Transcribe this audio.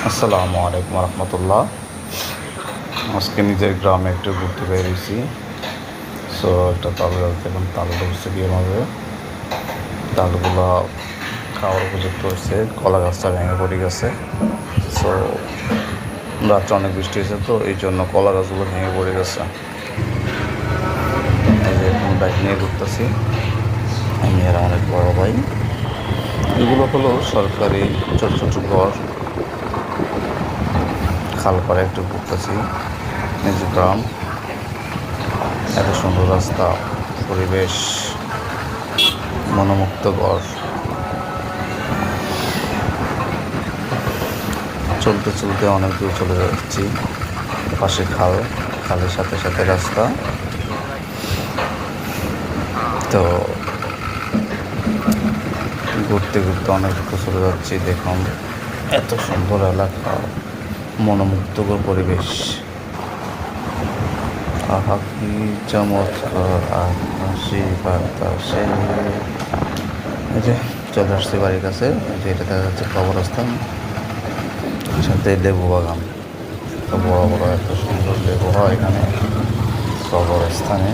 আসসালামু আলাইকুম রহমতুল্লাহ। আজকে নিজের গ্রামে একটু ঘুরতে বেরিয়েছি। সো একটা তাল গাছ দেখুন, তাল ধরছে কীভাবে, তালগুলো খাওয়ার উপযুক্ত হয়েছে। কলা গাছটা ভেঙে পড়ে গেছে। সো রাত্রে অনেক বৃষ্টি হয়েছে, তো এই জন্য কলা গাছগুলো ভেঙে পড়ে গেছে। এই যে এখন বাইক নিয়ে ঘুরতেছি, আমি আর আমার এক বড় ভাই। এগুলো হলো সরকারি ছোটো ছোটো ঘর। খাল পাড়ে একটু ঘুরতেছি, নিজ গ্রাম, এত সুন্দর রাস্তা, পরিবেশ, মনোমুগ্ধকর। চলতে চলতে অনেক দূর চলে যাচ্ছি। পাশে খাল, খালের সাথে সাথে রাস্তা। তো ঘুরতে ঘুরতে অনেক দূর চলে যাচ্ছি। দেখুন এত সুন্দর এলাকা, মনোমুগ্ধকর পরিবেশ। আহা কি চমৎকার আকাশে বাতাসে। এই যে চলে আসছি বাড়ির কাছে। যে এটা দেখা যাচ্ছে কবরস্থান, সাথে লেবু বাগান। তো বড় বড় এত সুন্দর লেবু হয় এখানে কবরস্থানে।